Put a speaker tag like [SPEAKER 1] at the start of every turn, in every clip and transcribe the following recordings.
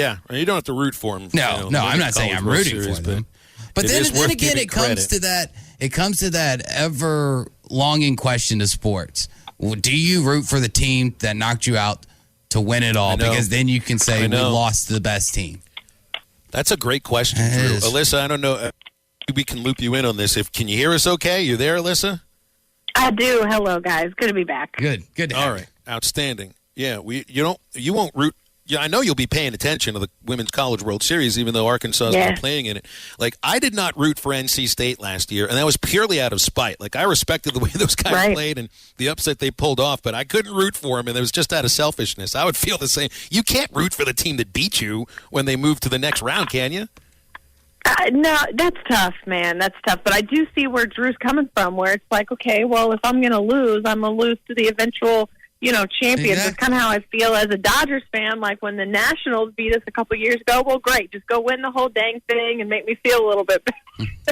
[SPEAKER 1] Yeah, you don't have to root for them.
[SPEAKER 2] No, I'm not saying I'm rooting for them. But then again, it comes to that ever longing question to sports. Do you root for the team that knocked you out to win it all? Because then you can say we lost to the best team.
[SPEAKER 1] That's a great question, Drew. Alyssa, I don't know. We can loop you in on this. Can you hear us okay? You there, Alyssa?
[SPEAKER 3] I do. Hello, guys. Good to be back.
[SPEAKER 2] Good to have you.
[SPEAKER 1] All right. Outstanding. Yeah, you won't root. Yeah, I know you'll be paying attention to the Women's College World Series, even though Arkansas is not playing in it. Like, I did not root for NC State last year, and that was purely out of spite. Like, I respected the way those guys played and the upset they pulled off, but I couldn't root for them, and it was just out of selfishness. I would feel the same. You can't root for the team that beat you when they move to the next round, can you?
[SPEAKER 3] No, that's tough, man. That's tough. But I do see where Drew's coming from, where it's like, okay, well, if I'm going to lose, I'm going to lose to the eventual champions.
[SPEAKER 2] Exactly.
[SPEAKER 3] It's kind of how I feel as a Dodgers fan. Like when the Nationals beat us a couple years ago, well, great. Just go win the whole dang thing and make me feel a little bit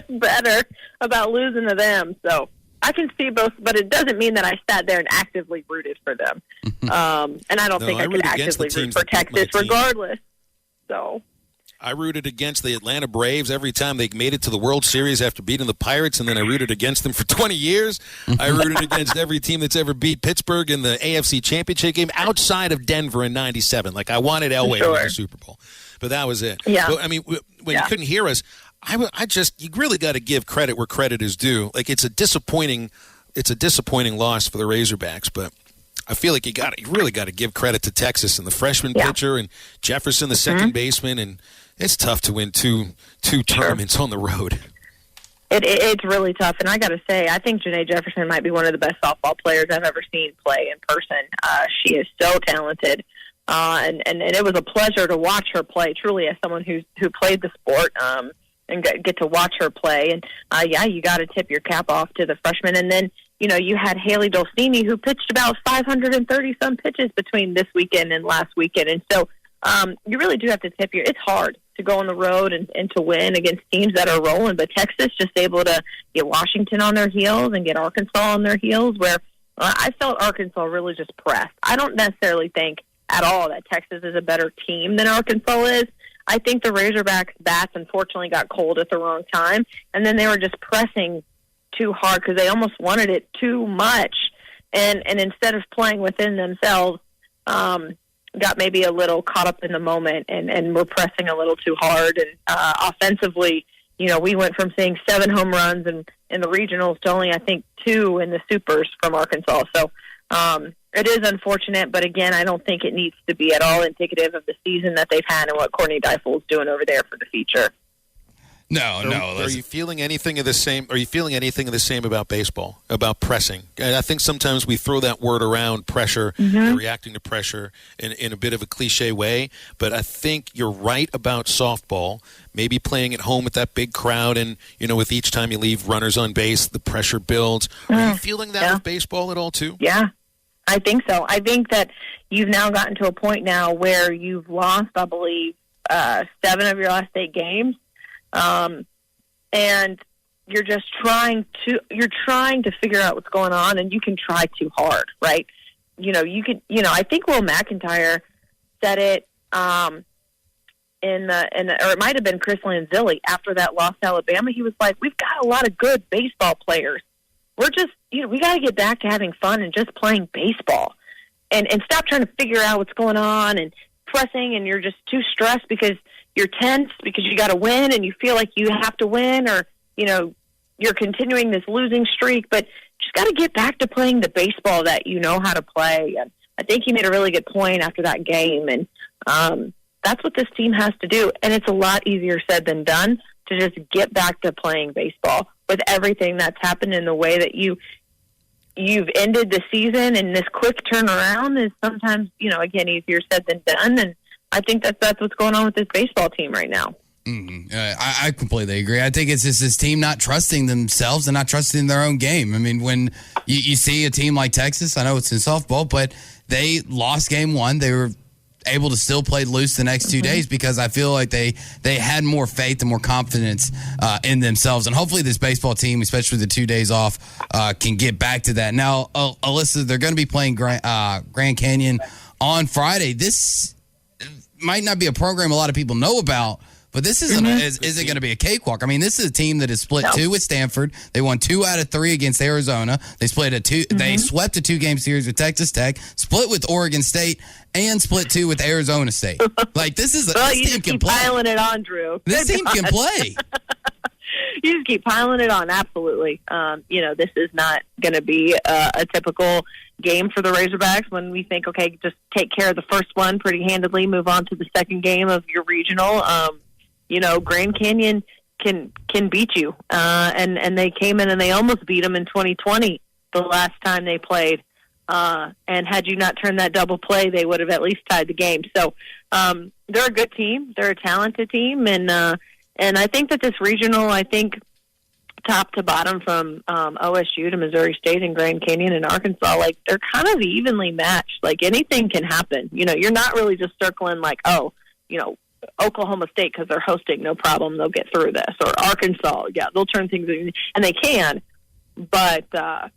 [SPEAKER 3] better about losing to them. So I can see both, but it doesn't mean that I sat there and actively rooted for them. And I don't think I could actively root for Texas regardless. So
[SPEAKER 1] I rooted against the Atlanta Braves every time they made it to the World Series after beating the Pirates, and then I rooted against them for 20 years. I rooted against every team that's ever beat Pittsburgh in the AFC Championship game outside of Denver in '97. Like, I wanted Elway to win the Super Bowl, but that was it.
[SPEAKER 3] Yeah.
[SPEAKER 1] But, I mean, when you couldn't hear us, you really got to give credit where credit is due. Like, it's a disappointing loss for the Razorbacks, but I feel like you really got to give credit to Texas and the freshman pitcher and Jefferson, the second baseman, and it's tough to win two tournaments on the road.
[SPEAKER 3] It's really tough, and I got to say, I think Janae Jefferson might be one of the best softball players I've ever seen play in person. She is so talented, and it was a pleasure to watch her play. Truly, as someone who played the sport, and get to watch her play, and you got to tip your cap off to the freshman, and then. You had Haley Dolcini, who pitched about 530-some pitches between this weekend and last weekend. And so you really do have to tip it's hard to go on the road and to win against teams that are rolling. But Texas just able to get Washington on their heels and get Arkansas on their heels, where I felt Arkansas really just pressed. I don't necessarily think at all that Texas is a better team than Arkansas is. I think the Razorbacks' bats unfortunately got cold at the wrong time, and then they were just pressing too hard because they almost wanted it too much, and instead of playing within themselves, got maybe a little caught up in the moment and were pressing a little too hard. And offensively, we went from seeing 7 home runs in the regionals to only, I think, 2 in the supers from Arkansas. So it is unfortunate, but again, I don't think it needs to be at all indicative of the season that they've had and what Courtney Deifel's doing over there for the future.
[SPEAKER 2] No.
[SPEAKER 1] Are you feeling anything of the same? Are you feeling anything of the same about baseball, about pressing? And I think sometimes we throw that word around, pressure, reacting to pressure, in a bit of a cliche way. But I think you're right about softball. Maybe playing at home with that big crowd, and with each time you leave runners on base, the pressure builds. Are you feeling that with baseball at all too?
[SPEAKER 3] Yeah, I think so. I think that you've now gotten to a point now where you've lost, I believe, 7 of your last 8 games. And you're just trying to figure out what's going on, and you can try too hard, right? I think Will McIntyre said it, or it might have been Chris Lanzilli after that loss to Alabama. He was like, we've got a lot of good baseball players. We're just, we got to get back to having fun and just playing baseball and stop trying to figure out what's going on and pressing, and you're just too stressed because you're tense because you got to win and you feel like you have to win, or, you're continuing this losing streak, but just got to get back to playing the baseball that you know how to play. And I think he made a really good point after that game. And that's what this team has to do. And it's a lot easier said than done to just get back to playing baseball with everything that's happened in the way that you've ended the season, and this quick turnaround is sometimes, again, easier said than done. And I think that's what's going on with this baseball team right now.
[SPEAKER 2] I completely agree. I think it's just this team not trusting themselves and not trusting their own game. I mean, when you see a team like Texas, I know it's in softball, but they lost game 1. They were able to still play loose the next 2 days because I feel like they had more faith and more confidence in themselves. And hopefully this baseball team, especially with the 2 days off, can get back to that. Now, Alyssa, they're going to be playing Grand Canyon on Friday. might not be a program a lot of people know about, but this isn't going to be a cakewalk. I mean, this is a team that has split 2 with Stanford. They won 2 out of 3 against Arizona. They split They swept a 2-game series with Texas Tech, split with Oregon State, and split 2 with Arizona State. Like, this is
[SPEAKER 3] well,
[SPEAKER 2] this
[SPEAKER 3] you
[SPEAKER 2] team
[SPEAKER 3] just
[SPEAKER 2] can
[SPEAKER 3] keep
[SPEAKER 2] play.
[SPEAKER 3] piling it on, Drew.
[SPEAKER 2] This team can play.
[SPEAKER 3] You just keep piling it on. Absolutely. This is not going to be a typical game for the Razorbacks when we think, okay, just take care of the first one pretty handedly, move on to the second game of your regional. Grand Canyon can beat you. And they came in and they almost beat them in 2020, the last time they played. And had you not turned that double play, they would have at least tied the game. So they're a good team. They're a talented team. And I think that this regional, top to bottom from OSU to Missouri State and Grand Canyon and Arkansas, like, they're kind of evenly matched. Like, anything can happen. You're not really just circling like, Oklahoma State, because they're hosting, no problem, they'll get through this. Or Arkansas, they'll turn things, and they can. But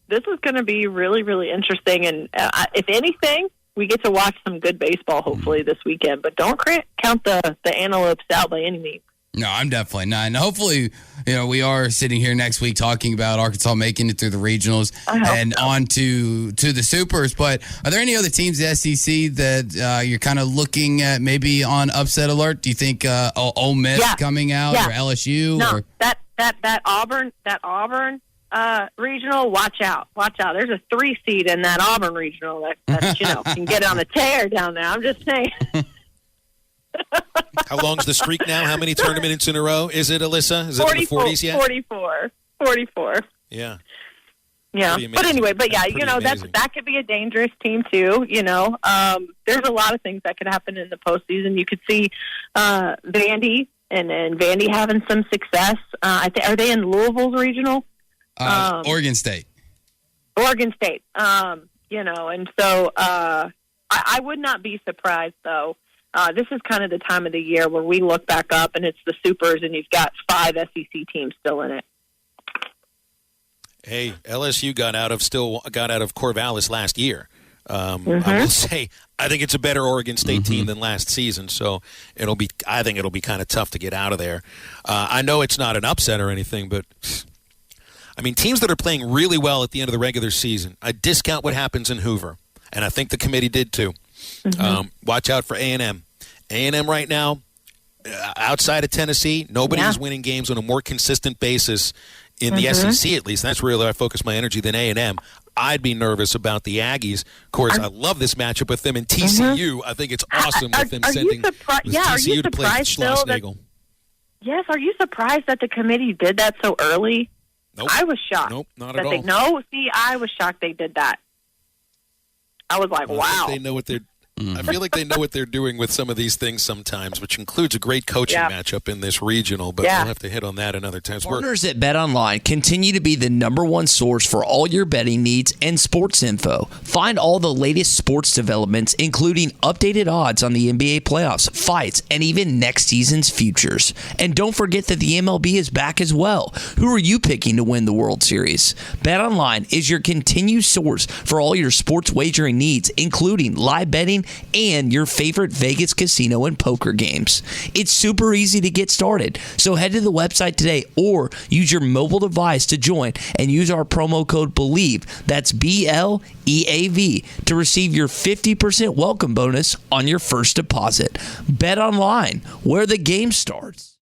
[SPEAKER 3] this is going to be really, really interesting. And if anything, we get to watch some good baseball, hopefully, this weekend. But don't count the antelopes out by any means.
[SPEAKER 2] No, I'm definitely not. And hopefully, we are sitting here next week talking about Arkansas making it through the regionals and on to the supers. But are there any other teams in the SEC that you're kind of looking at maybe on upset alert? Do you think Ole Miss coming out or LSU?
[SPEAKER 3] No,
[SPEAKER 2] or?
[SPEAKER 3] that Auburn regional, watch out. There's a 3 seed in that Auburn regional that can get on a tear down there. I'm just saying.
[SPEAKER 1] How long's the streak now? How many tournaments in a row is it, Alyssa? Is it in the 40s yet?
[SPEAKER 3] 44.
[SPEAKER 1] Yeah.
[SPEAKER 3] Yeah. But anyway, that could be a dangerous team too. There's a lot of things that could happen in the postseason. You could see Vandy and Vandy having some success. Are they in Louisville's regional?
[SPEAKER 2] Oregon State.
[SPEAKER 3] And so I would not be surprised though. This is kind of the time of the year where we look back up and it's the supers and you've got 5 SEC teams still in it.
[SPEAKER 1] Hey, LSU got out of Corvallis last year. I will say I think it's a better Oregon State team than last season, so I think it'll be kind of tough to get out of there. I know it's not an upset or anything, but I mean, teams that are playing really well at the end of the regular season, I discount what happens in Hoover, and I think the committee did too. Watch out for A&M. A&M right now, outside of Tennessee, nobody's winning games on a more consistent basis in the SEC, at least. That's where I focus my energy than A&M. I'd be nervous about the Aggies. Of course, I love this matchup with them and TCU. I think it's awesome with them sending TCU to play Schlossnagel.
[SPEAKER 3] Yes, are you surprised that the committee did that so early?
[SPEAKER 1] Nope.
[SPEAKER 3] I was shocked.
[SPEAKER 1] Nope, not at all.
[SPEAKER 3] I was shocked they did that. I was like, wow.
[SPEAKER 1] They know what they're I feel like they know what they're doing with some of these things sometimes, which includes a great coaching matchup in this regional, but we'll have to hit on that another time.
[SPEAKER 4] Partners at BetOnline continue to be the #1 source for all your betting needs and sports info. Find all the latest sports developments, including updated odds on the NBA playoffs, fights, and even next season's futures. And don't forget that the MLB is back as well. Who are you picking to win the World Series? BetOnline is your continued source for all your sports wagering needs, including live betting and your favorite Vegas casino and poker games. It's super easy to get started. So head to the website today or use your mobile device to join and use our promo code BELIEVE, that's BLEAV, to receive your 50% welcome bonus on your first deposit. Bet online, where the game starts.